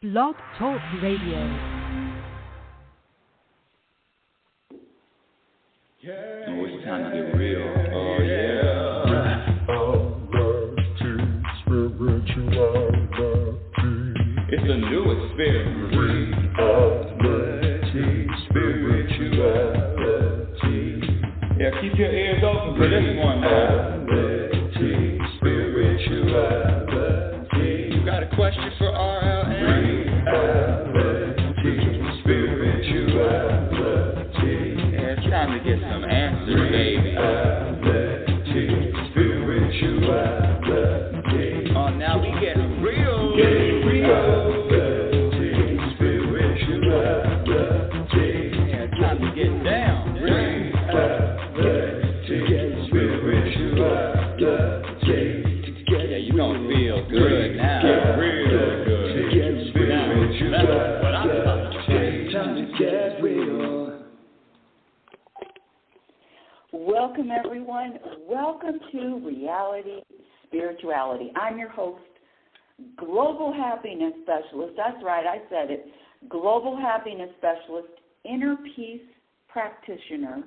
Blog Talk Radio. Oh, it's time to get real. Oh, yeah. It's a new experience. Spirituality. Yeah, keep your ears open for this one. Spirituality. You got a question for RLN? Spirituality. Yeah, it's time to get some answers, baby. Spirituality. Oh, now we get real. Get real. Spirituality. Yeah, it's time to get down. Yeah, you gonna feel good now. Get real good. That's what I'm talking about. Time to get real. Welcome, everyone. Welcome to Reality Spirituality. I'm your host, Global Happiness Specialist. That's right, I said it. Global Happiness Specialist, Inner Peace Practitioner.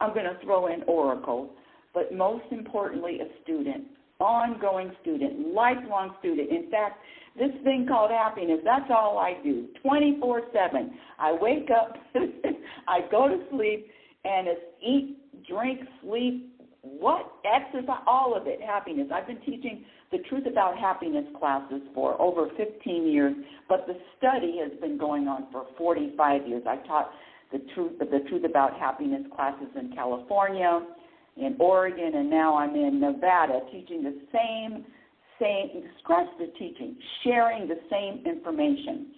I'm going to throw in Oracle, but most importantly, a student, ongoing student, lifelong student. In fact, this thing called happiness, that's all I do, 24/7. I wake up, I go to sleep, and it's eat, drink, sleep, exercise, all of it, happiness. I've been teaching the Truth About Happiness classes for over 15 years, but the study has been going on for 45 years. I taught the Truth About Happiness classes in California, in Oregon, and now I'm in Nevada teaching the same, scratch the teaching, sharing the same information.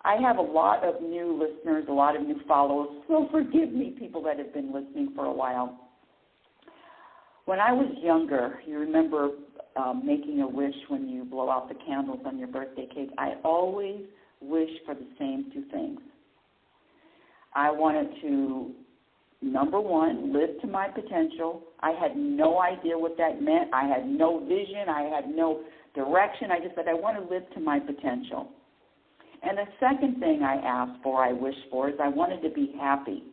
I have a lot of new listeners, a lot of new followers, so forgive me, people that have been listening for a while. When I was younger, you remember making a wish when you blow out the candles on your birthday cake. I always wish for the same two things. I wanted to, number one, live to my potential. I had no idea what that meant. I had no vision. I had no direction. I just said, I want to live to my potential. And the second thing I asked for, I wished for, is I wanted to be happy.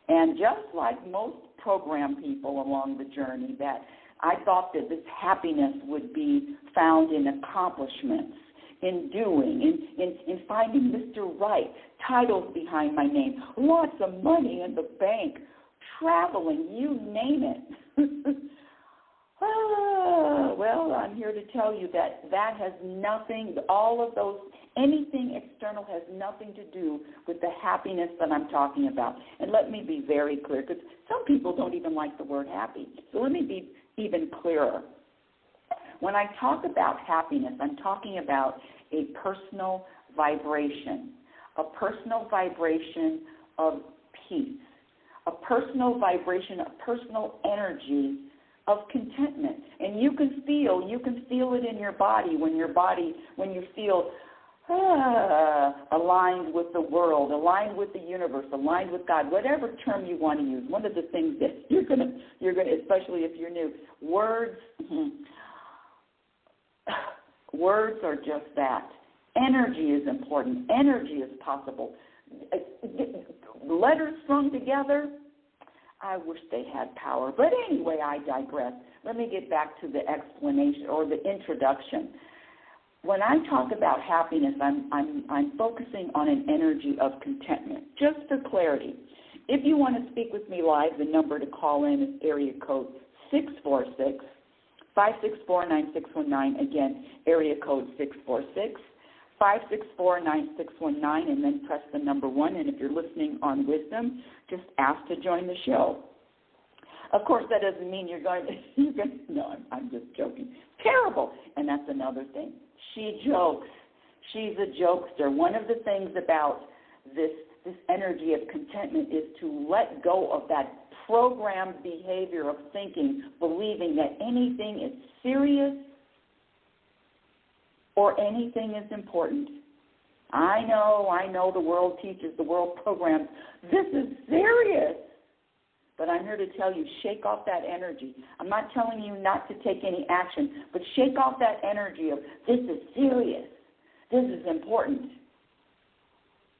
And just like most program people along the journey, that I thought that this happiness would be found in accomplishments, in doing, in finding Mr. Right, titles behind my name, lots of money in the bank, traveling, you name it. Well, I'm here to tell you that has nothing, all of those, anything external has nothing to do with the happiness that I'm talking about. And let me be very clear, because some people don't even like the word happy. So let me be even clearer. When I talk about happiness, I'm talking about a personal vibration of peace, a personal vibration, a personal energy of contentment. And you can feel it in your body when you feel aligned with the world, aligned with the universe, aligned with God, whatever term you want to use. One of the things that you're gonna, especially if you're new, words are just that. Energy is important. Energy is possible. Letters strung together, I wish they had power. But anyway, I digress. Let me get back to the explanation or the introduction. When I talk about happiness, I'm focusing on an energy of contentment. Just for clarity, if you want to speak with me live, the number to call in is area code 646-564-9619. Again, area code 646-564-9619, and then press the number 1. And if you're listening on Wisdom, just ask to join the show. Of course, that doesn't mean you're going to, no, I'm just joking. Terrible. And that's another thing. She jokes. She's a jokester. One of the things about this energy of contentment is to let go of that programmed behavior of thinking, believing that anything is serious or anything is important. I know the world teaches, the world programs, this is serious. But I'm here to tell you, shake off that energy. I'm not telling you not to take any action, but shake off that energy of this is serious. This is important.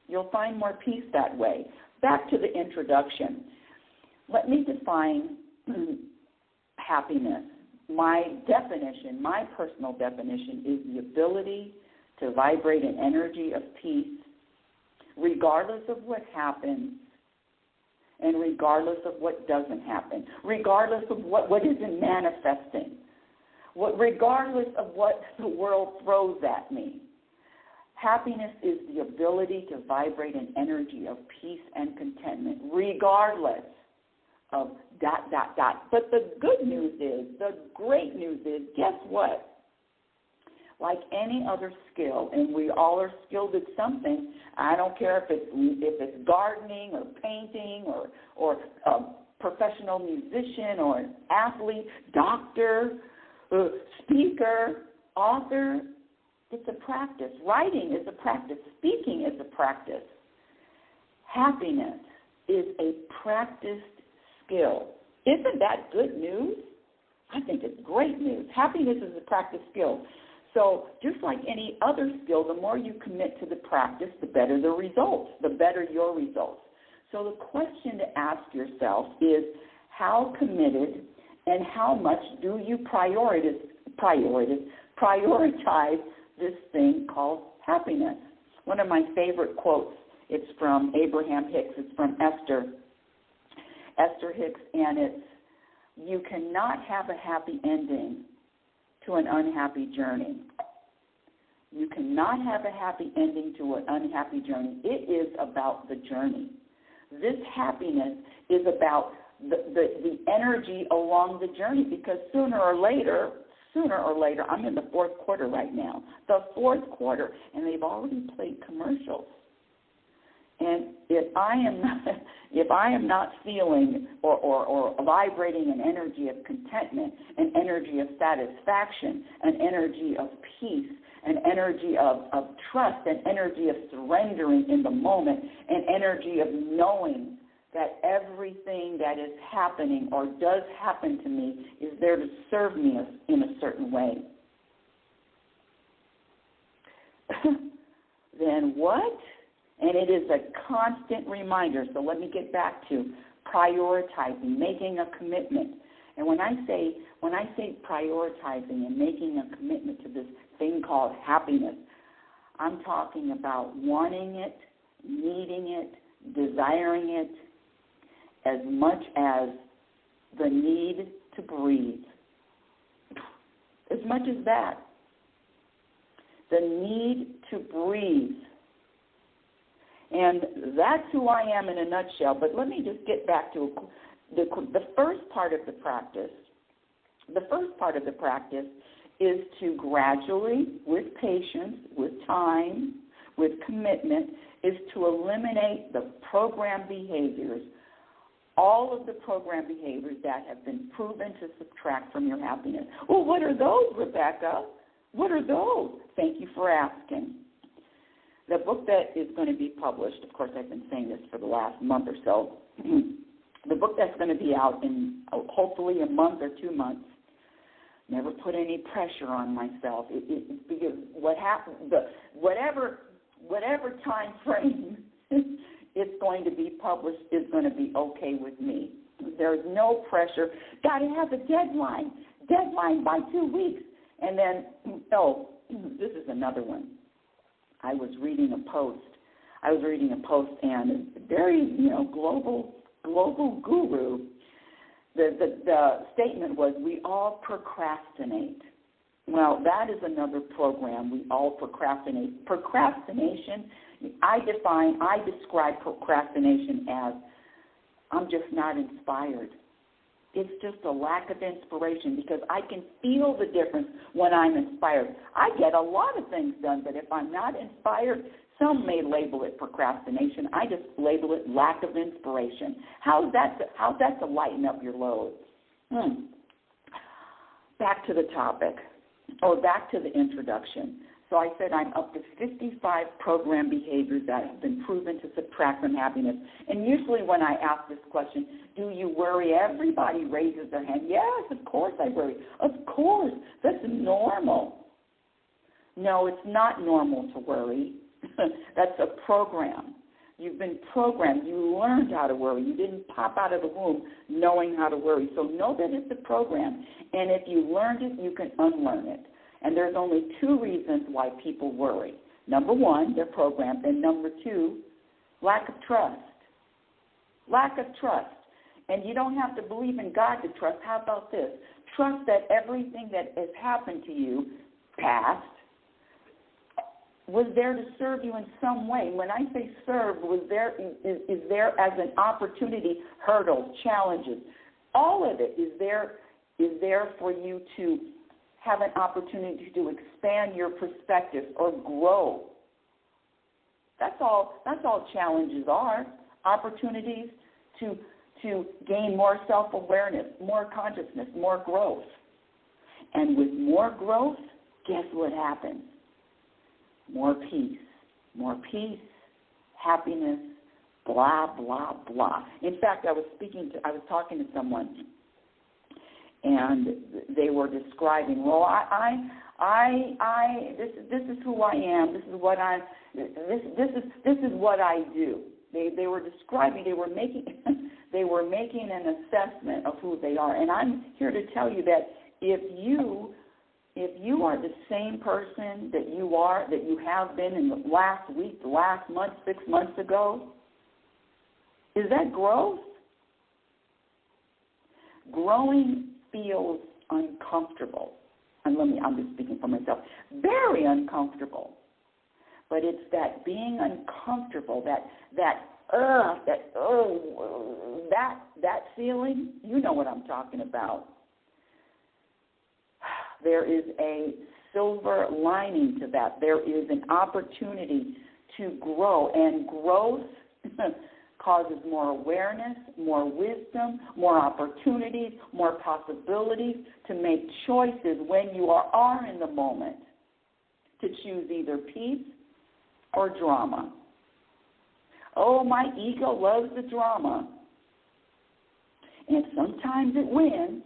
You'll find more peace that way. Back to the introduction. Let me define happiness. My definition, my personal definition, is the ability to vibrate an energy of peace regardless of what happens and regardless of what doesn't happen, regardless of what isn't manifesting, regardless of what the world throws at me. Happiness is the ability to vibrate an energy of peace and contentment, regardless of ... But the good news is, the great news is, guess what? Like any other skill, and we all are skilled at something. I don't care if it's gardening or painting or a professional musician or an athlete, doctor, speaker, author. It's a practice. Writing is a practice. Speaking is a practice. Happiness is a practiced skill. Isn't that good news? I think it's great news. Happiness is a practiced skill. So just like any other skill, the more you commit to the practice, the better the results, the better your results. So the question to ask yourself is, how committed and how much do you prioritize this thing called happiness? One of my favorite quotes, it's from Abraham Hicks, it's from Esther Hicks, and it's, you cannot have a happy ending to an unhappy journey. You cannot have a happy ending to an unhappy journey. It is about the journey. This happiness is about the energy along the journey, because sooner or later, I'm in the fourth quarter right now, the fourth quarter, and they've already played commercials. And if I am not feeling or vibrating an energy of contentment, an energy of satisfaction, an energy of peace, an energy of trust, an energy of surrendering in the moment, an energy of knowing that everything that is happening or does happen to me is there to serve me in a certain way, then what? And it is a constant reminder. So let me get back to prioritizing, making a commitment. And when I say prioritizing and making a commitment to this thing called happiness, I'm talking about wanting it, needing it, desiring it, as much as the need to breathe. As much as that. The need to breathe. And that's who I am in a nutshell. But let me just get back to the first part of the practice. The first part of the practice is to gradually, with patience, with time, with commitment, is to eliminate the program behaviors, all of the program behaviors that have been proven to subtract from your happiness. Well, what are those, Rebecca? What are those? Thank you for asking. The book that is going to be published, of course, I've been saying this for the last month or so, the book that's going to be out in hopefully a month or 2 months, never put any pressure on myself. Because whatever time frame it's going to be published is going to be okay with me. There's no pressure. Got to have a deadline by 2 weeks. And then, this is another one. I was reading a post, and a very, global guru. The statement was, we all procrastinate. Well, that is another program. We all procrastinate. Procrastination, I describe procrastination as, I'm just not inspired. It's just a lack of inspiration, because I can feel the difference when I'm inspired. I get a lot of things done, but if I'm not inspired, some may label it procrastination. I just label it lack of inspiration. How's that to lighten up your load? Back to the topic, or back to the introduction. So I said I'm up to 55 program behaviors that have been proven to subtract from happiness. And usually when I ask this question, do you worry? Everybody raises their hand. Yes, of course I worry. Of course. That's normal. No, it's not normal to worry. That's a program. You've been programmed. You learned how to worry. You didn't pop out of the womb knowing how to worry. So know that it's a program. And if you learned it, you can unlearn it. And there's only two reasons why people worry. Number one, they're programmed. And number two, lack of trust. Lack of trust. And you don't have to believe in God to trust. How about this? Trust that everything that has happened to you, past, was there to serve you in some way. When I say serve, is there as an opportunity, hurdles, challenges. All of it is there for you to have an opportunity to expand your perspective or grow. That's all challenges are. Opportunities to gain more self-awareness, more consciousness, more growth. And with more growth, guess what happens? More peace, happiness, blah, blah, blah. In fact, I was talking to someone, and they were describing, well, this is who I am. This is what I do. They were describing. They were making an assessment of who they are. And I'm here to tell you that if you are the same person that you have been in the last week, the last month, 6 months ago, is that growth? Growing feels uncomfortable. And I'm just speaking for myself. Very uncomfortable. But it's that being uncomfortable, that feeling, you know what I'm talking about. There is a silver lining to that. There is an opportunity to grow, and growth causes more awareness, more wisdom, more opportunities, more possibilities to make choices when you are in the moment, to choose either peace or drama. Oh, my ego loves the drama, and sometimes it wins,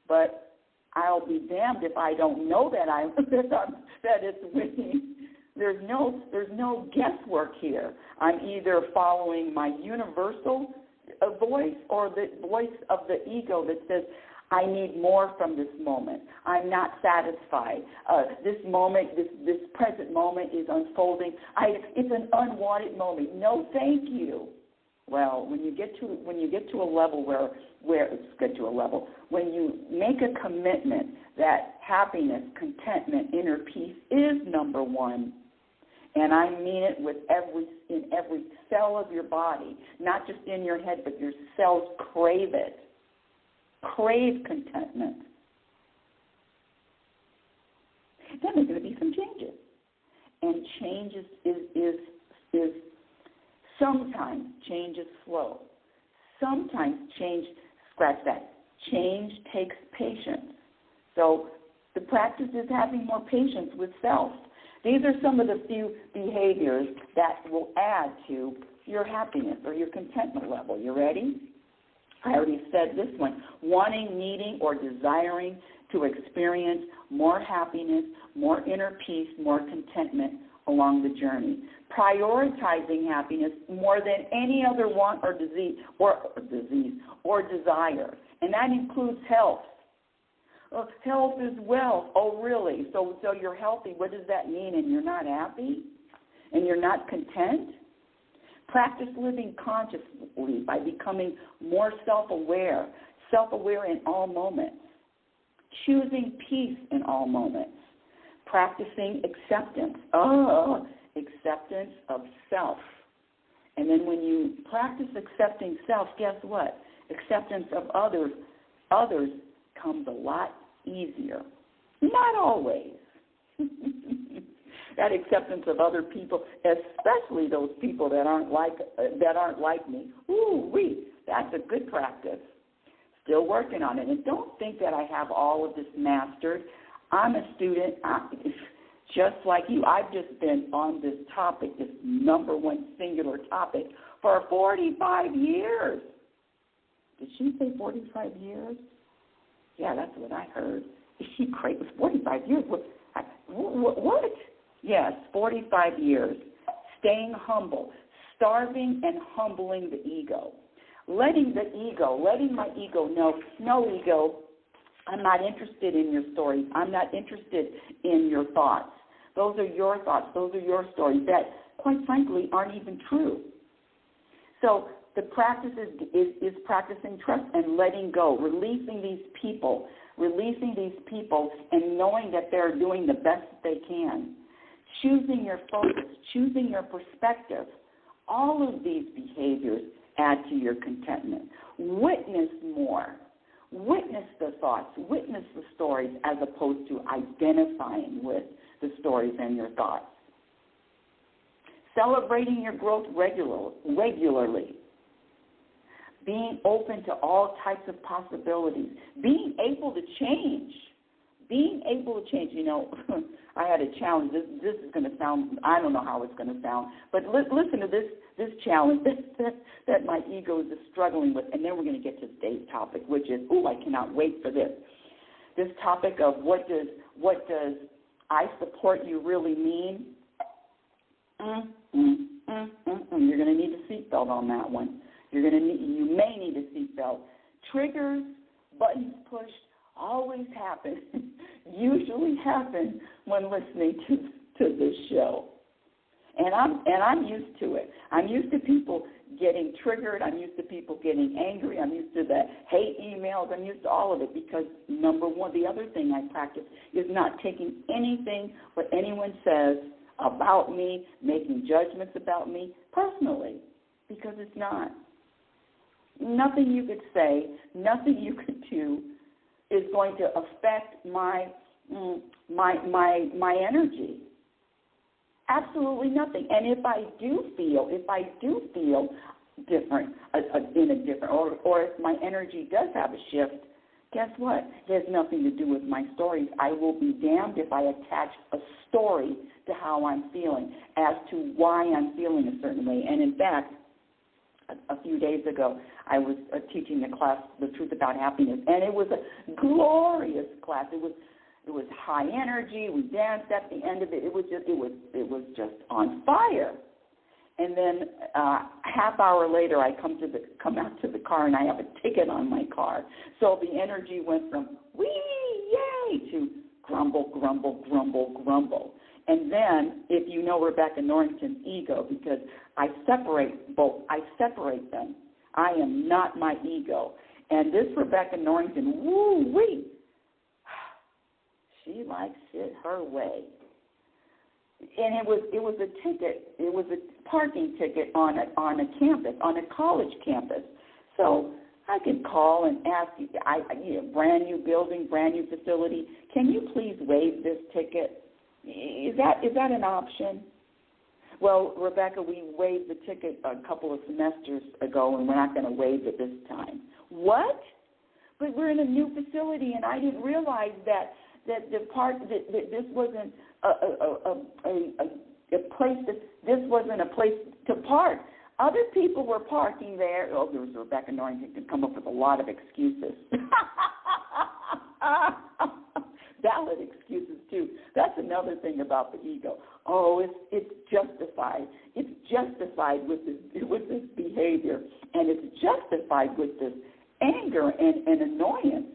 but I'll be damned if I don't know that it's winning. There's no guesswork here. I'm either following my universal voice or the voice of the ego that says, I need more from this moment. I'm not satisfied. This moment, this present moment is unfolding. It's an unwanted moment. No, thank you. Well, when you get to a level when you make a commitment that happiness, contentment, inner peace is number one, and I mean it in every cell of your body, not just in your head, but your cells crave it. Crave contentment. Then there's going to be some changes. And change is sometimes change is slow. Sometimes change, scratch that, change takes patience. So the practice is having more patience with self. These are some of the few behaviors that will add to your happiness or your contentment level. You ready? I already said this one. Wanting, needing, or desiring to experience more happiness, more inner peace, more contentment along the journey. Prioritizing happiness more than any other want or disease or desire. And that includes health. Health is wealth. Oh, really? So you're healthy. What does that mean? And you're not happy? And you're not content? Practice living consciously by becoming more self-aware in all moments, choosing peace in all moments, practicing acceptance of self. And then when you practice accepting self, guess what? Acceptance of others comes a lot easier. Not always. That acceptance of other people, especially those people that aren't like me. Ooh-wee, that's a good practice. Still working on it. And don't think that I have all of this mastered. I'm a student, just like you. I've just been on this topic, this number one singular topic, for 45 years. Did she say 45 years? Yeah, that's what I heard. Is she crazy? 45 years? What? Yes, 45 years. Staying humble, starving and humbling the ego. Letting my ego know, no ego, I'm not interested in your stories. I'm not interested in your thoughts. Those are your thoughts. Those are your stories that, quite frankly, aren't even true. So the practice is practicing trust and letting go, releasing these people and knowing that they're doing the best that they can. Choosing your focus, choosing your perspective. All of these behaviors add to your contentment. Witness more. Witness the thoughts. Witness the stories as opposed to identifying with the stories and your thoughts. Celebrating your growth regularly. Being open to all types of possibilities. Being able to change. You know, I had a challenge. This is going to sound, I don't know how it's going to sound, but listen to this challenge that my ego is struggling with, and then we're going to get to today's topic, which is, I cannot wait for this. This topic of what does I support you really mean? You're going to need a seatbelt on that one. You may need a seatbelt. Triggers, buttons pushed, always happen, usually happen when listening to this show. And I'm used to it. I'm used to people getting triggered. I'm used to people getting angry. I'm used to the hate emails. I'm used to all of it because, number one, the other thing I practice is not taking anything what anyone says about me, making judgments about me personally, because it's not. Nothing you could say, nothing you could do is going to affect my energy. Absolutely nothing. And if I do feel different, in a different, or if my energy does have a shift, guess what? It has nothing to do with my stories. I will be damned if I attach a story to how I'm feeling as to why I'm feeling a certain way. And in fact, a few days ago, I was teaching the class, The Truth About Happiness, and it was a glorious class. It was high energy. We danced at the end of it. It was just on fire. And then half hour later, I come out to the car, and I have a ticket on my car. So the energy went from wee, yay, to grumble, grumble, grumble, grumble. And then, if you know Rebecca Norrington's ego, because I separate them. I am not my ego. And this Rebecca Norrington, woo-wee, she likes it her way. And it was a ticket. It was a parking ticket on a campus, on a college campus. So I could call and ask you, brand new building, brand new facility, can you please waive this ticket? Is that an option? Well, Rebecca, we waived the ticket a couple of semesters ago, and we're not going to waive it this time. What? But we're in a new facility, and I didn't realize that this wasn't a place. This wasn't a place to park. Other people were parking there. Oh, there was Rebecca Norrington could come up with a lot of excuses. Valid excuses, too. That's another thing about the ego. Oh, it's justified. It's justified with this behavior, and it's justified with this anger and annoyance.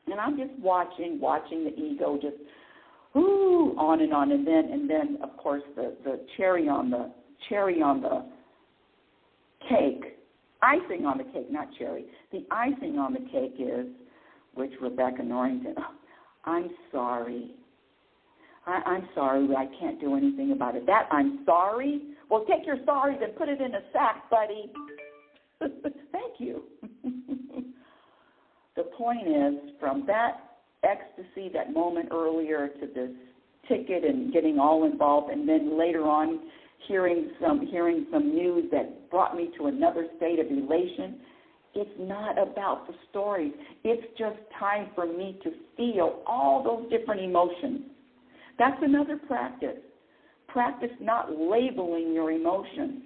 And I'm just watching the ego just on and on, and then of course the cherry on the cake, icing on the cake, not cherry. The icing on the cake is, which Rebecca Norrington. I'm sorry. I'm sorry. I can't do anything about it. That I'm sorry? Well, take your sorries and put it in a sack, buddy. Thank you. The point is, from that ecstasy, that moment earlier, to this ticket and getting all involved, and then later on hearing some news that brought me to another state of elation, it's not about the stories. It's just time for me to feel all those different emotions. That's another practice. Practice not labeling your emotions.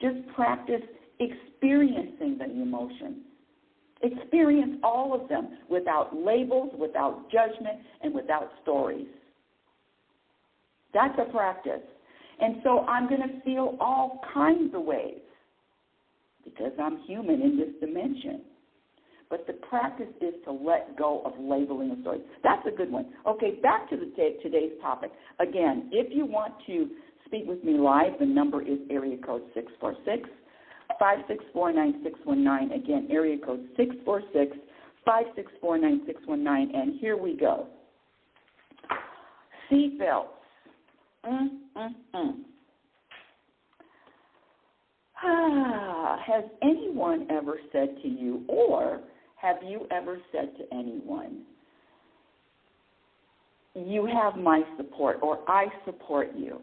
Just practice experiencing the emotions. Experience all of them without labels, without judgment, and without stories. That's a practice. And so I'm going to feel all kinds of ways because I'm human in this dimension. But the practice is to let go of labeling the story. That's a good one. Okay, back to today's topic. Again, if you want to speak with me live, the number is area code 646-564-9619. Again, area code 646-564-9619. And here we go. Seatbelts. Has anyone ever said to you, or have you ever said to anyone, you have my support, or I support you?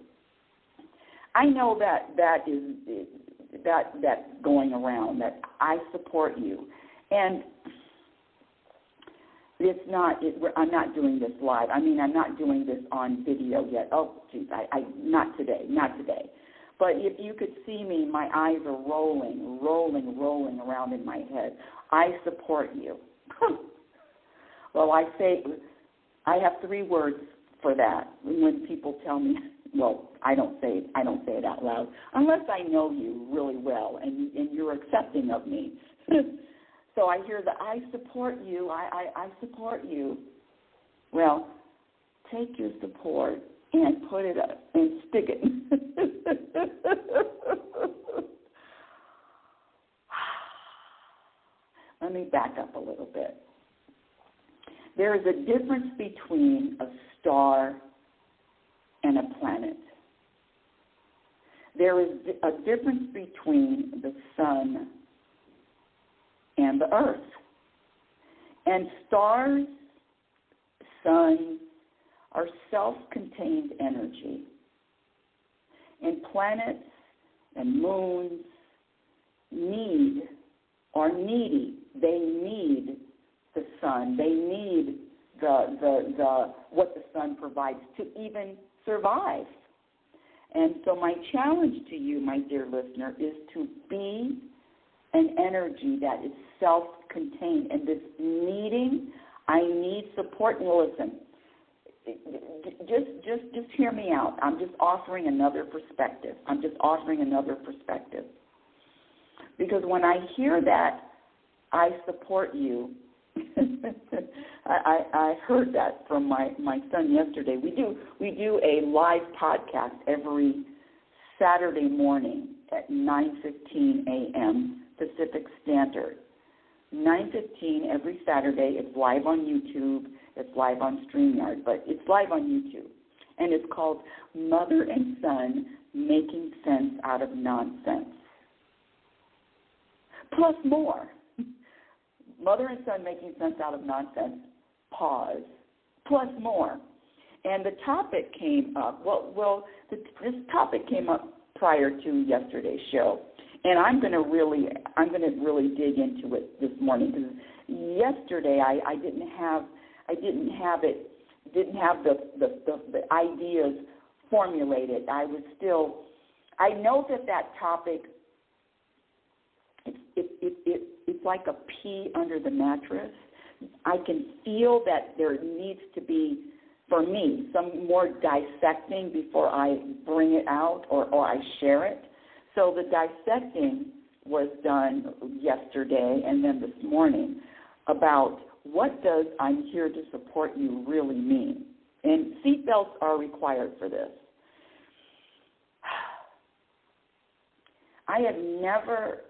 I know that's going around, that I support you. And I'm not doing this live. I mean, I'm not doing this on video yet. Oh, geez, not today. But if you could see me, my eyes are rolling around in my head. I support you. Well, I have 3 words for that. When people tell me, well, I don't say it out loud unless I know you really well and you're accepting of me. So I hear that I support you. I support you. Well, take your support and put it up and stick it. Let me back up a little bit. There is a difference between a star and a planet. There is a difference between the sun and the earth. And stars, sun, are self-contained energy. And planets and moons are needy. They need the sun. They need the what the sun provides to even survive. And so my challenge to you, my dear listener, is to be an energy that is self-contained. And this needing, I need support. And listen, just hear me out. I'm just offering another perspective. Because when I hear that, I support you. I heard that from my son yesterday. We do a live podcast every Saturday morning at 9:15 a.m. Pacific Standard. 9:15 every Saturday. It's live on YouTube. It's live on StreamYard, but it's live on YouTube. And it's called Mother and Son Making Sense Out of Nonsense. Plus more. Mother and Son Making Sense Out of Nonsense, pause, plus more. And the topic came up, this topic came up prior to yesterday's show. And I'm going to really dig into it this morning, because yesterday I didn't have the ideas formulated. I know that topic, it's like a pea under the mattress. I can feel that there needs to be, for me, some more dissecting before I bring it out or I share it. So the dissecting was done yesterday and then this morning about what does "I'm here to support you" really mean. And seatbelts are required for this. I have never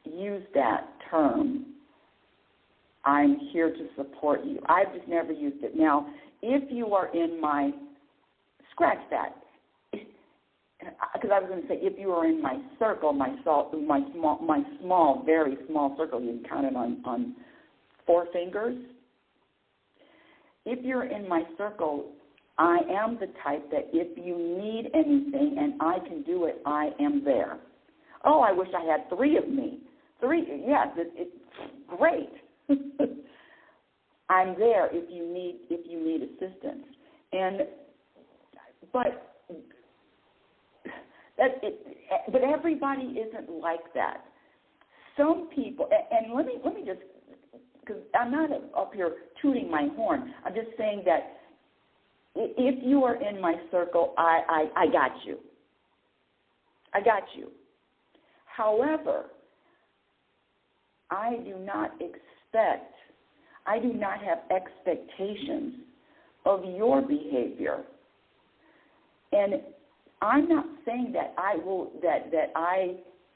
used that term, "I'm here to support you." I've just never used it. Now, if you are in my, scratch that, because I was going to say, if you are in my circle, my small, very small circle, you can count it on 4 fingers. If you're in my circle, I am the type that if you need anything and I can do it, I am there. Oh, I wish I had 3 of me. 3, yes, it's great. I'm there if you need assistance. But everybody isn't like that. Some people, and let me just, because I'm not up here tooting my horn. I'm just saying that if you are in my circle, I got you. I got you. However, I do not have expectations of your behavior. And I'm not saying that I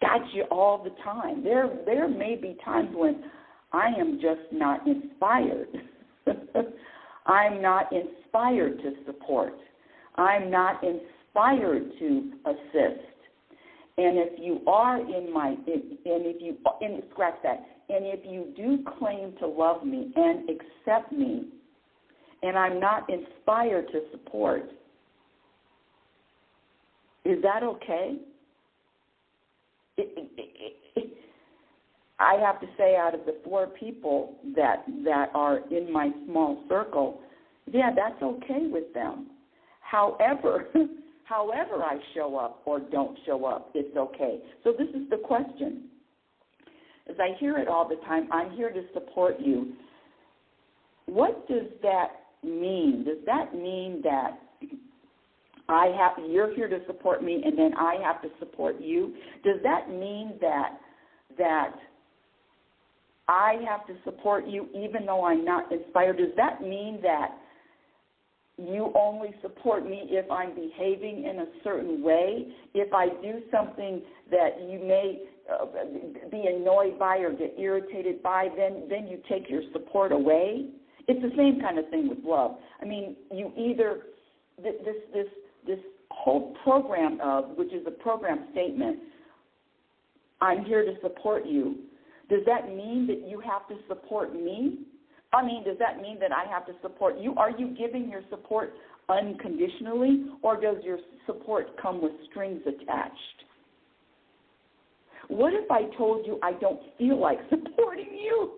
got you all the time. There may be times when I am just not inspired. I'm not inspired to support. I'm not inspired to assist. And if you are scratch that, and if you do claim to love me and accept me, and I'm not inspired to support, is that okay? I have to say, out of the 4 people that are in my small circle, yeah, that's okay with them. However I show up or don't show up, it's okay. So this is the question. As I hear it all the time, I'm here to support you. What does that mean? Does that mean that you're here to support me and then I have to support you? Does that mean that I have to support you even though I'm not inspired? Does that mean that you only support me if I'm behaving in a certain way? If I do something that you may be annoyed by or get irritated by, then you take your support away? It's the same kind of thing with love. I mean, you either, this whole program which is a program statement, I'm here to support you, does that mean that you have to support me? I mean, does that mean that I have to support you? Are you giving your support unconditionally, or does your support come with strings attached? What if I told you I don't feel like supporting you?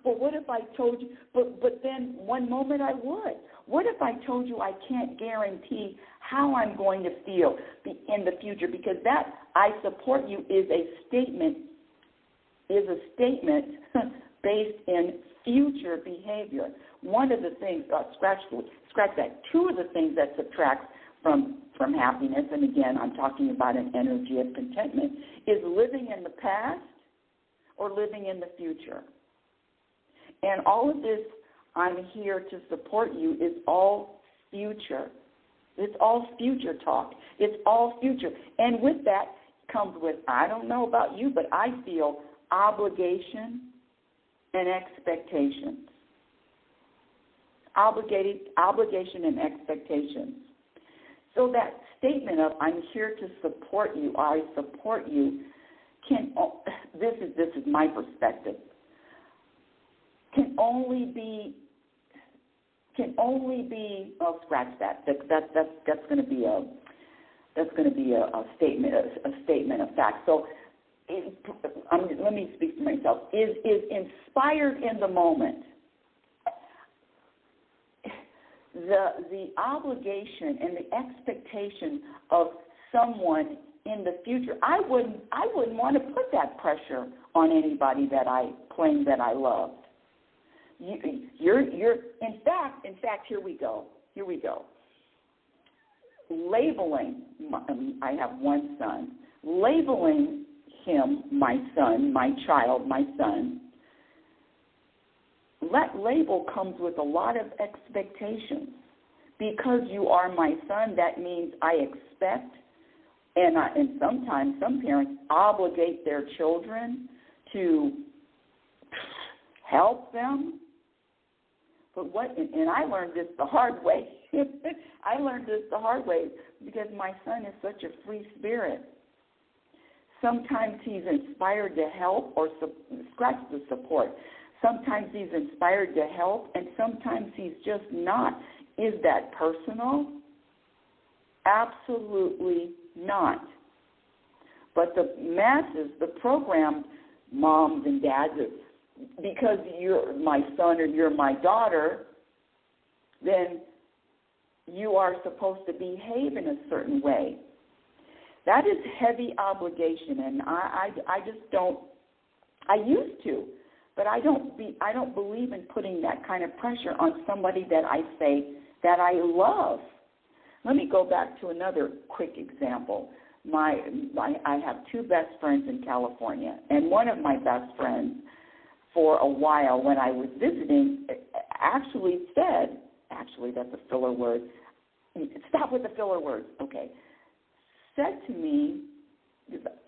But what if I told you, but then one moment I would? What if I told you I can't guarantee how I'm going to feel in the future? Because that I support you is a statement based in future behavior. One of the things, scratch that, 2 of the things that subtracts from happiness, and again, I'm talking about an energy of contentment, is living in the past or living in the future. And all of this, I'm here to support you, is all future. It's all future talk. It's all future. And with that comes with, I don't know about you, but I feel obligation and expectations. Obligation and expectations. So that statement of I'm here to support you, I support you, this is my perspective, can only be scratch that. That's going to be a statement of fact. So let me speak for myself. Is inspired in the moment. The obligation and the expectation of someone in the future, I wouldn't want to put that pressure on anybody that I claim that I loved. You're in fact, here we go. Labeling, I have one son. Labeling him my son, my child, my son. That label comes with a lot of expectations. Because you are my son, that means I expect, and sometimes some parents obligate their children to help them. But and I learned this the hard way. I learned this the hard way because my son is such a free spirit. Sometimes he's inspired to help or scratch the support. Sometimes he's inspired to help, and sometimes he's just not. Is that personal? Absolutely not. But the masses, the programmed moms and dads, because you're my son or you're my daughter, then you are supposed to behave in a certain way. That is heavy obligation, and I just don't. I used to, but I don't believe in putting that kind of pressure on somebody that I say that I love. Let me go back to another quick example. I have two best friends in California, and one of my best friends for a while when I was visiting actually said, that's a filler word. Stop with the filler words. Okay. Said to me,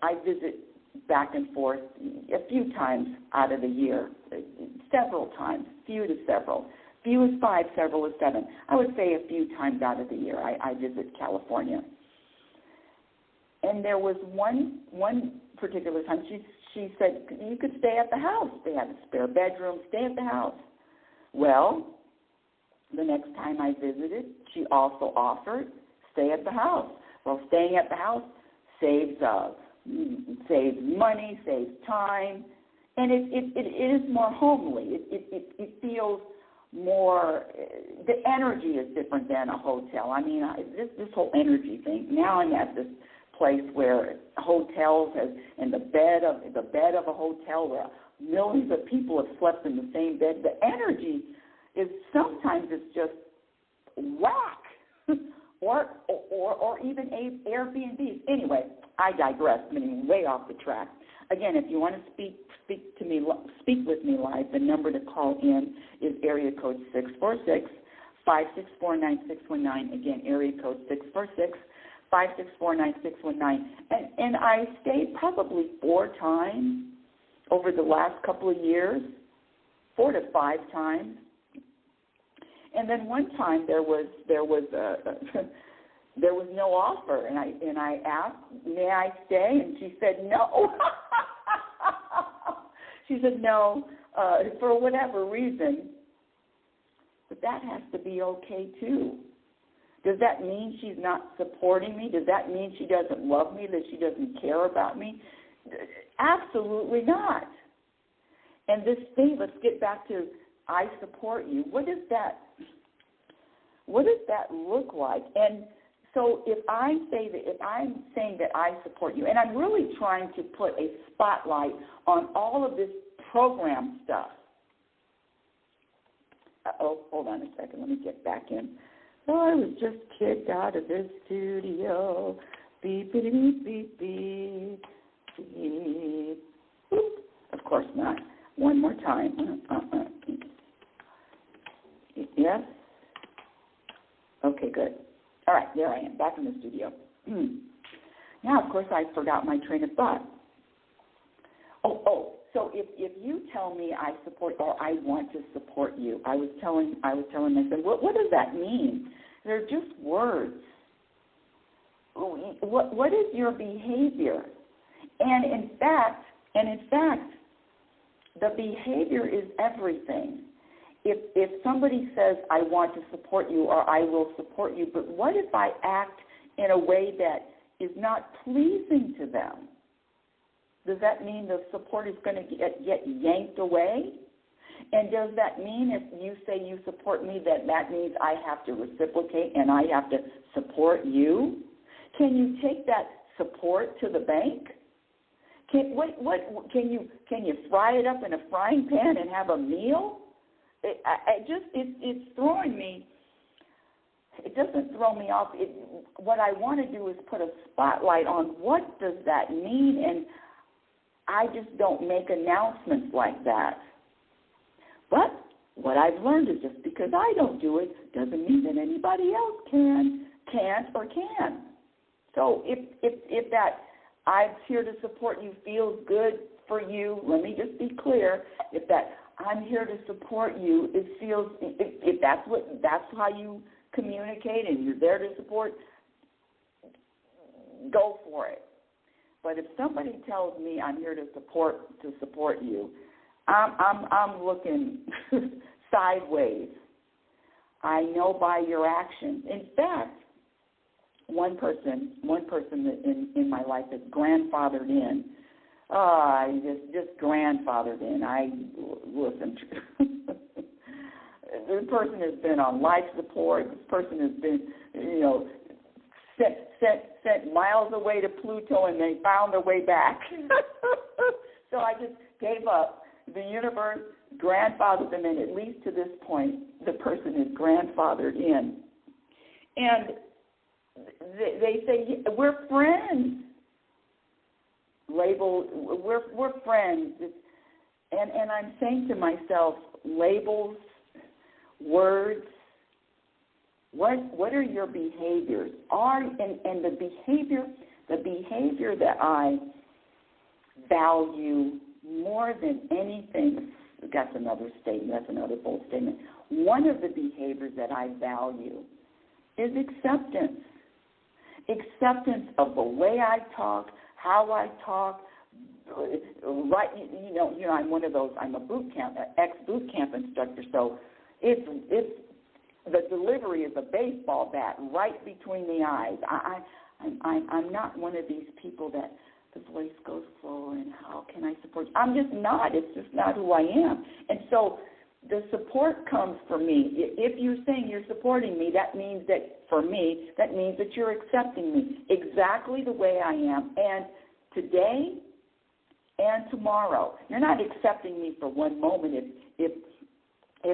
I visit back and forth a few times out of the year, several times, few to several. Few is 5, several is 7. I would say a few times out of the year I visit California. And there was one particular time she said, you could stay at the house. They had a spare bedroom, stay at the house. Well, the next time I visited, she also offered, stay at the house. Well, staying at the house saves money, saves time, and it is more homely. It feels more, the energy is different than a hotel. I mean, this whole energy thing. Now I'm at this place where hotels and the bed of a hotel where millions of people have slept in the same bed. The energy is sometimes it's just whack, or even Airbnbs. Anyway, I digress. I'm getting way off the track. Again, if you want to speak with me live, the number to call in is area code 646-564-9619. Again, area code 646-564-9619. And I stayed probably 4 times over the last couple of years, 4 to 5 times. And then one time there was no offer, and I asked, may I stay? And she said no. She said no for whatever reason. But that has to be okay too. Does that mean she's not supporting me? Does that mean she doesn't love me, that she doesn't care about me? Absolutely not. And this thing, let's get back to I support you. What does that look like? And so if I'm saying that I support you, and I'm really trying to put a spotlight on all of this program stuff. Hold on a second. Let me get back in. Oh, I was just kicked out of this studio. Beep, beep, beep, beep, beep, beep. Of course not. One more time. Yes? Okay, good. All right, there I am, back in the studio. Now, of course, I forgot my train of thought. So if you tell me I support or I want to support you, I was telling myself, what does that mean? They're just words. What is your behavior? And in fact, the behavior is everything. If somebody says, I want to support you or I will support you, but what if I act in a way that is not pleasing to them? Does that mean the support is going to get yanked away? And does that mean if you say you support me that means I have to reciprocate and I have to support you? Can you take that support to the bank? Can you fry it up in a frying pan and have a meal? It's throwing me. It doesn't throw me off. What I want to do is put a spotlight on what does that mean, and I just don't make announcements like that. But what I've learned is just because I don't do it doesn't mean that anybody else can't, or can. So if that I'm here to support you feels good for you, let me just be clear. If that I'm here to support you, if that's how you communicate and you're there to support, go for it. But if somebody tells me I'm here to support you, I'm looking sideways. I know by your actions. In fact, one person in my life is grandfathered in. Just grandfathered in. Listen. This person has been on life support. This person has been, sent miles away to Pluto, and they found their way back. So I just gave up. The universe grandfathered them in. At least to this point, the person is grandfathered in. And they say, we're friends. Label, we're friends. And I'm saying to myself, labels, words, what are your behaviors? And the behavior that I value more than anything, that's another statement, that's another bold statement. One of the behaviors that I value is acceptance. Acceptance of the way I talk, how I talk. Right, I'm one of those. I'm a ex-boot camp instructor, so it's the delivery is a baseball bat right between the eyes. I'm not one of these people that the voice goes slower and how can I support you? I'm just not. It's just not who I am. And so the support comes from me. If you're saying you're supporting me, that means that for me, that means that you're accepting me exactly the way I am. And today and tomorrow, you're not accepting me for one moment. If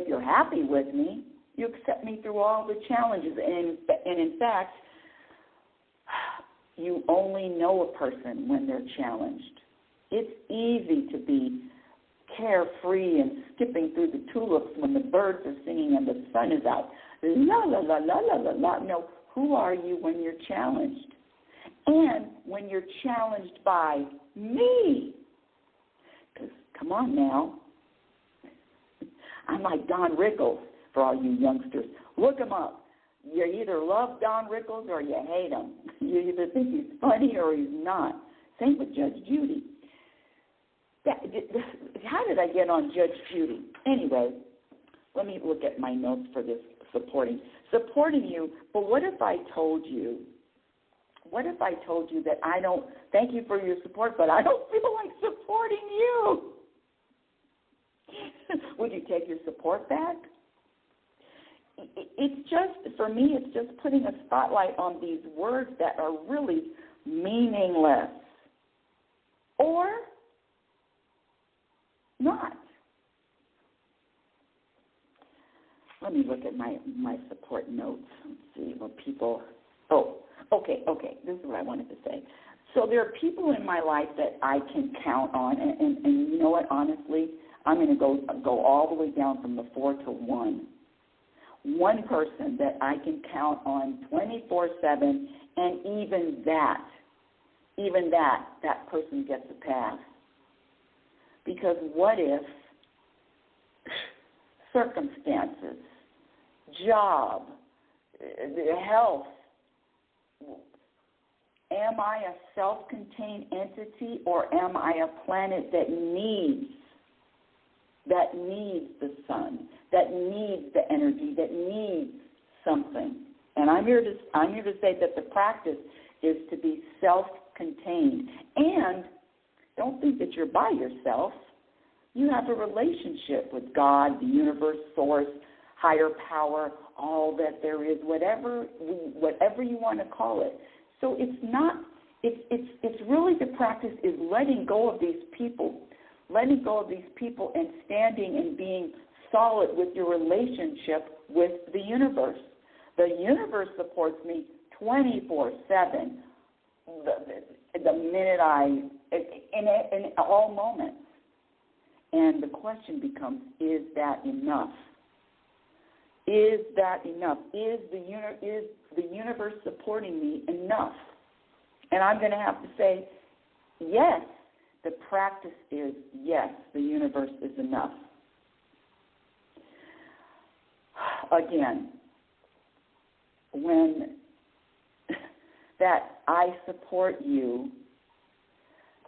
you're happy with me, you accept me through all the challenges. And in fact, you only know a person when they're challenged. It's easy to be carefree and skipping through the tulips when the birds are singing and the sun is out. La, la, la, la, la, la, la. No, who are you when you're challenged? And when you're challenged by me. Because, come on now, I'm like Don Rickles for all you youngsters. Look him up. You either love Don Rickles or you hate him. You either think he's funny or he's not. Same with Judge Judy. How did I get on Judge Judy? Anyway, let me look at my notes for this supporting you. But what if I told you that I don't, thank you for your support, but I don't feel like supporting you? Would you take your support back? It's just, for me, it's just putting a spotlight on these words that are really meaningless. Or not. Let me look at my support notes and see what people, okay, this is what I wanted to say. So there are people in my life that I can count on, and you know what, honestly, I'm going to go all the way down from the 4 to 1. One person that I can count on 24/7, and even that person gets a pass. Because what if circumstances, job, health, am I a self-contained entity, or am I a planet that needs the sun, that needs the energy, that needs something? And I'm here to say that the practice is to be self-contained. And don't think that you're by yourself. You have a relationship with God, the universe, source, higher power, all that there is, whatever you want to call it. So it's not. It's really, the practice is letting go of these people and standing and being solid with your relationship with the universe. The universe supports me 24/7. The minute in all moments. And the question becomes, is that enough? Is that enough? Is the universe supporting me enough? And I'm going to have to say, yes. The practice is, yes, the universe is enough. Again, when that I support you,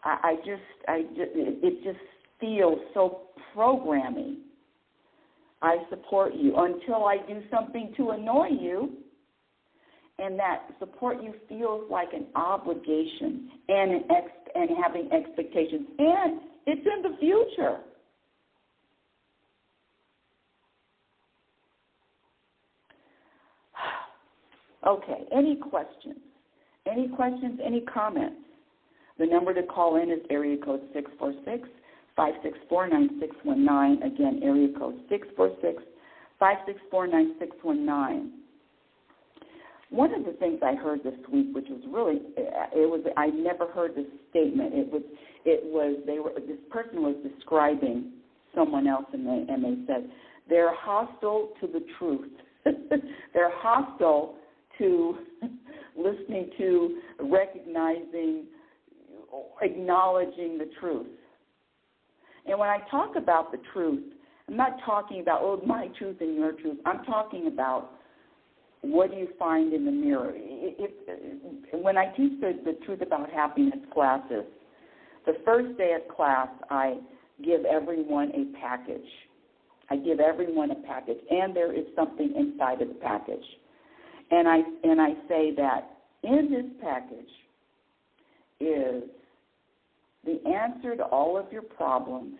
it just feels so programming. I support you until I do something to annoy you, and that support you feels like an obligation and having expectations, and it's in the future. Okay, any questions? Any questions, any comments? The number to call in is area code 646-564-9619. Again, area code 646-564-9619. One of the things I heard this week, which was really, I never heard this statement. This person was describing someone else, and they said they're hostile to the truth. They're hostile to listening to, recognizing, acknowledging the truth. And when I talk about the truth, I'm not talking about, my truth and your truth. I'm talking about what do you find in the mirror. When I teach the Truth About Happiness classes, the first day of class, I give everyone a package. I give everyone a package, and there is something inside of the package. And I say that in this package is the answer to all of your problems,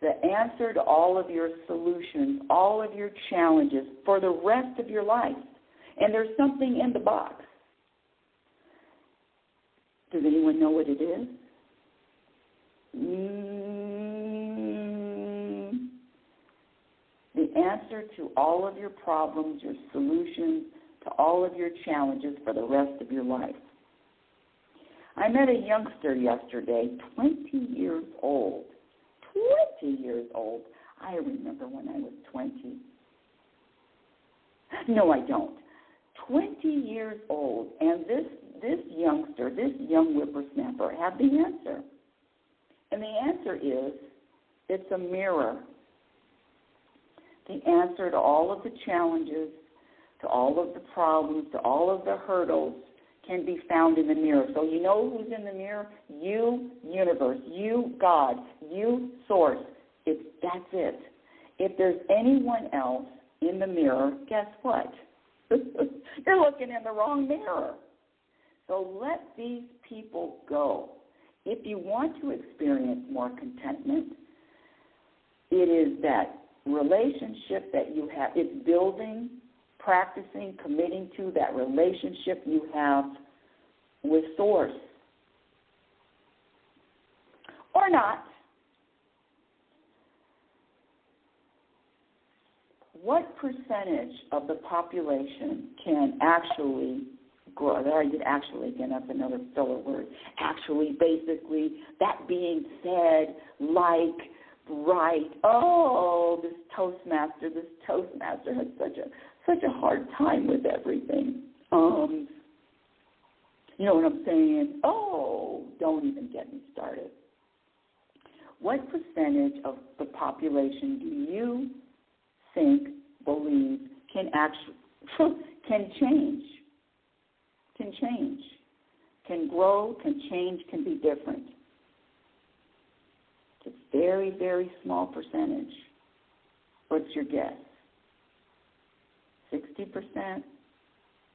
the answer to all of your solutions, all of your challenges for the rest of your life. And there's something in the box. Does anyone know what it is? The answer to all of your problems, your solutions, to all of your challenges for the rest of your life. I met a youngster yesterday, 20 years old. 20 years old. I remember when I was 20. No, I don't. 20 years old. And this youngster, this young whippersnapper, had the answer. And the answer is, it's a mirror. The answer to all of the challenges, to all of the problems, to all of the hurdles can be found in the mirror. So you know who's in the mirror? You, universe. You, God. You, source. That's it. If there's anyone else in the mirror, guess what? You're looking in the wrong mirror. So let these people go. If you want to experience more contentment, it is that relationship that you have. It's building, practicing, committing to that relationship you have with Source. Or not. What percentage of the population can actually grow? There I did actually again, that's another filler word. Actually, basically, that being said, like, right, this Toastmaster has such a hard time with everything. You know what I'm saying? Don't even get me started. What percentage of the population do you think, believe, can change, can grow, can change, can be different? It's a very, very small percentage. What's your guess? 60%?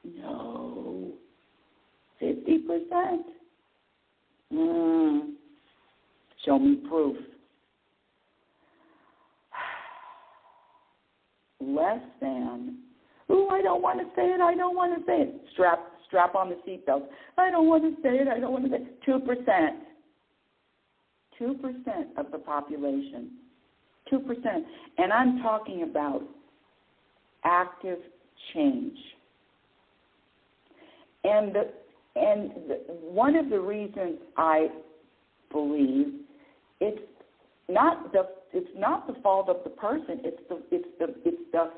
No. 50%? Show me proof. Less than, I don't want to say it, Strap on the seatbelts. I don't want to say it, 2%. 2% of the population. 2%. And I'm talking about active change. And one of the reasons I believe it's not the fault of the person. It's the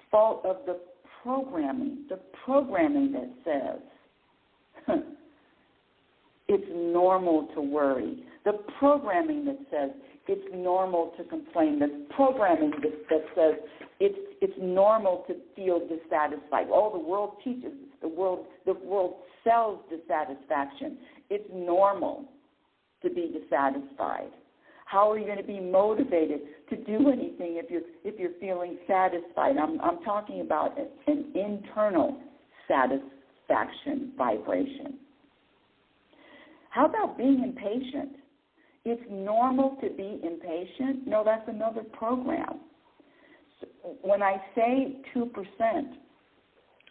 fault of the programming. The programming that says it's normal to worry. The programming that says it's normal to complain. The programming that says it's normal to feel dissatisfied. The world teaches the world sells dissatisfaction. It's normal to be dissatisfied. How are you going to be motivated to do anything if you're feeling satisfied? I'm talking about an internal satisfaction vibration. How about being impatient? It's normal to be impatient. No, that's another program. So when I say 2%,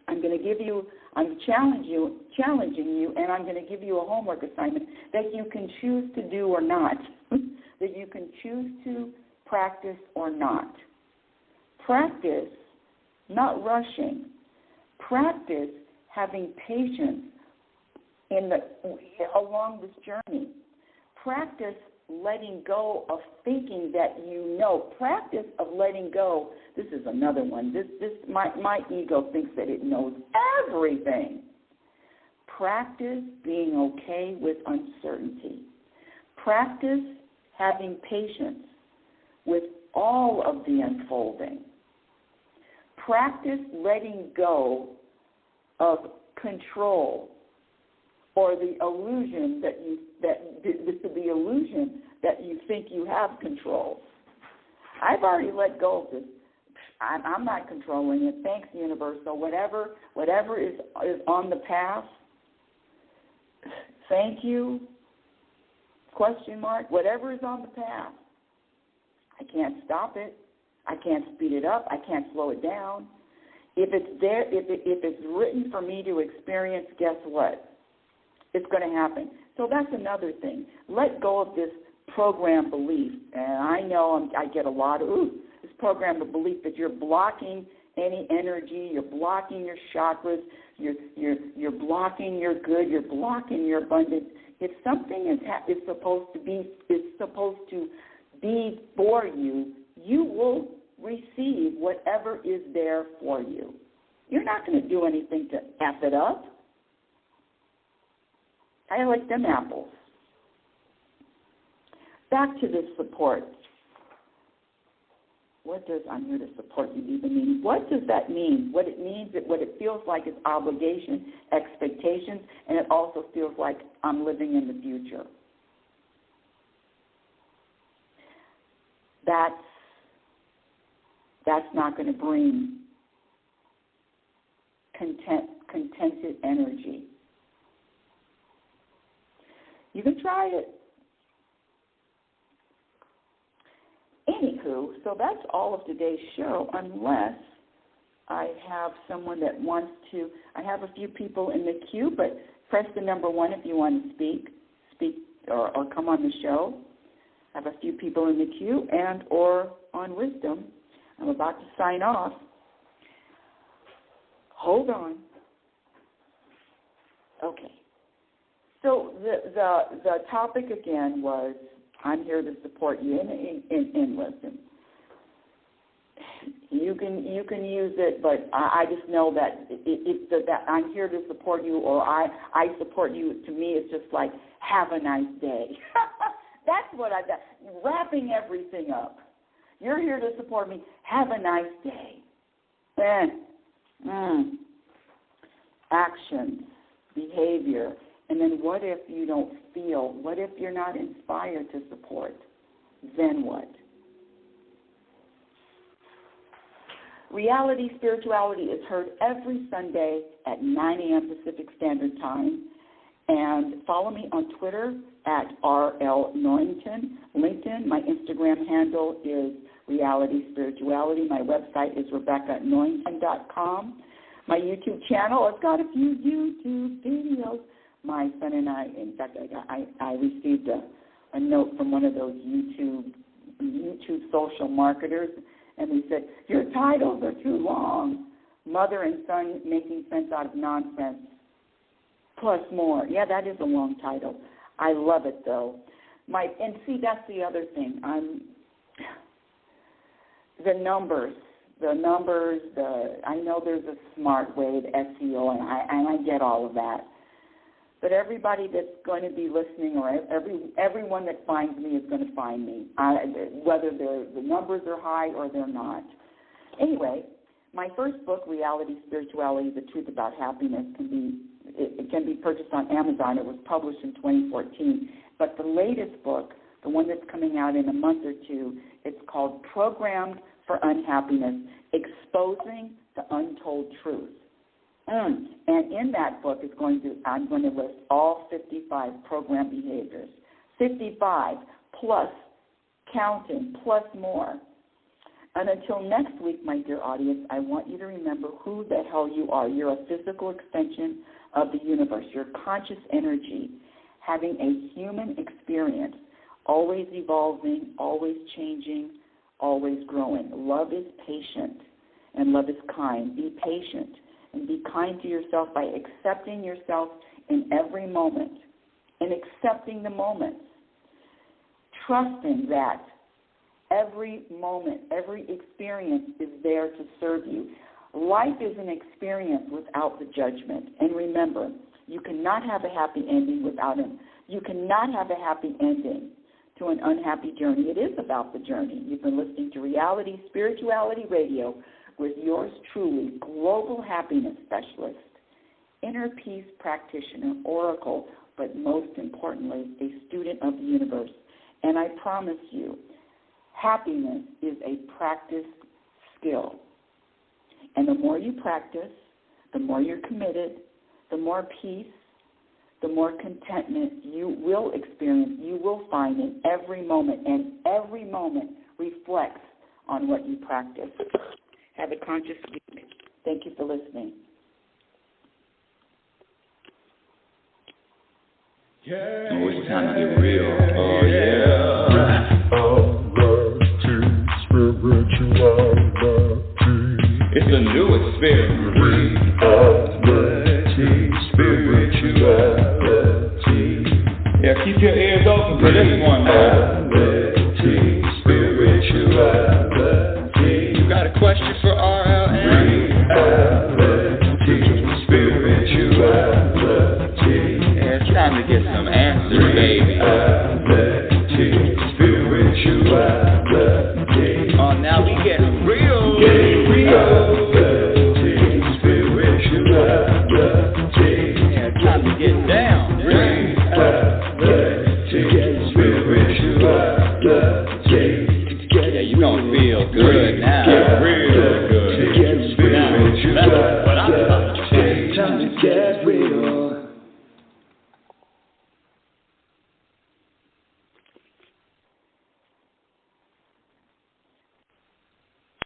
I'm challenging you, and I'm going to give you a homework assignment that you can choose to do or not, that you can choose to practice or not. Practice, not rushing. Practice having patience along this journey. Practice letting go of thinking that you know. Practice of letting go. This is another one. My ego thinks that it knows everything. Practice being okay with uncertainty. Practice having patience with all of the unfolding. Practice letting go of control or the illusion that you think you have control. I've already let go of this. I'm not controlling it. Thanks, universe. So whatever is on the path, thank you, ? Whatever is on the path, I can't stop it. I can't speed it up. I can't slow it down. If it's there, if it's written for me to experience, guess what? It's going to happen. So that's another thing. Let go of this program belief. And I know I get a lot of, this program of belief that you're blocking any energy, you're blocking your chakras, you're blocking your good, you're blocking your abundance. If something is supposed to be for you, you will receive whatever is there for you. You're not going to do anything to F it up. I like them apples. Back to this support. What does I'm here to support you even mean? What does that mean? What it means, what it feels like is obligation, expectations, and it also feels like I'm living in the future. That's not going to bring contented energy. You can try it. Anywho, so that's all of today's show, unless I have someone that wants to. I have a few people in the queue, but press the number 1 if you want to speak or come on the show. I have a few people in the queue and or on Wisdom. I'm about to sign off. Hold on. Okay. So the topic again was, I'm here to support you in Wisdom. You can use it, but I just know that that I'm here to support you, or I support you. To me, it's just like, have a nice day. That's what I've got. Wrapping everything up. You're here to support me. Have a nice day. Actions, behavior, and then what if you don't feel? What if you're not inspired to support? Then what? Reality Spirituality is heard every Sunday at 9 a.m. Pacific Standard Time. And follow me on Twitter at RL Norrington. LinkedIn, my Instagram handle is Reality Spirituality. My website is RebeccaNorrington.com. My YouTube channel, I've got a few YouTube videos. My son and I, in fact, I received a note from one of those YouTube social marketers, and they said, your titles are too long. Mother and son making sense out of nonsense, plus more. Yeah, that is a long title. I love it, though. And see, that's the other thing. The numbers. I know there's a smart way to SEO, and I get all of that. But everybody that's going to be listening, or everyone that finds me is going to find me, whether the numbers are high or they're not. Anyway, my first book, Reality Spirituality: The Truth About Happiness, it can be purchased on Amazon. It was published in 2014. But the latest book, the one that's coming out in a month or two, it's called Programmed for Unhappiness: Exposing the Untold Truth. And in that book, I'm going to list all 55 program behaviors. 55 plus counting, plus more. And until next week, my dear audience, I want you to remember who the hell you are. You're a physical extension of the universe. You're conscious energy, having a human experience, always evolving, always changing, always growing. Love is patient, and love is kind. Be patient. And be kind to yourself by accepting yourself in every moment and accepting the moments. Trusting that every moment, every experience is there to serve you. Life is an experience without the judgment. And remember, you cannot have a happy ending without him. You cannot have a happy ending to an unhappy journey. It is about the journey. You've been listening to Reality Spirituality Radio with yours truly, global happiness specialist, inner peace practitioner, oracle, but most importantly, a student of the universe. And I promise you, happiness is a practiced skill. And the more you practice, the more you're committed, the more peace, the more contentment you will experience, you will find in every moment. And every moment reflects on what you practice. Have a conscious week. Thank you for listening. Yeah. Oh, it's time to get real. Oh, yeah. It's a new experience. Reality, spirituality. Yeah, keep your ears open for this one, man. Reality, spirituality. You got a question for RLN? Reality, spirituality. Yeah, it's time to get some answers, baby. Reality, spirituality. Oh, now we get real. Reality, spirituality. Yeah, it's time to get down.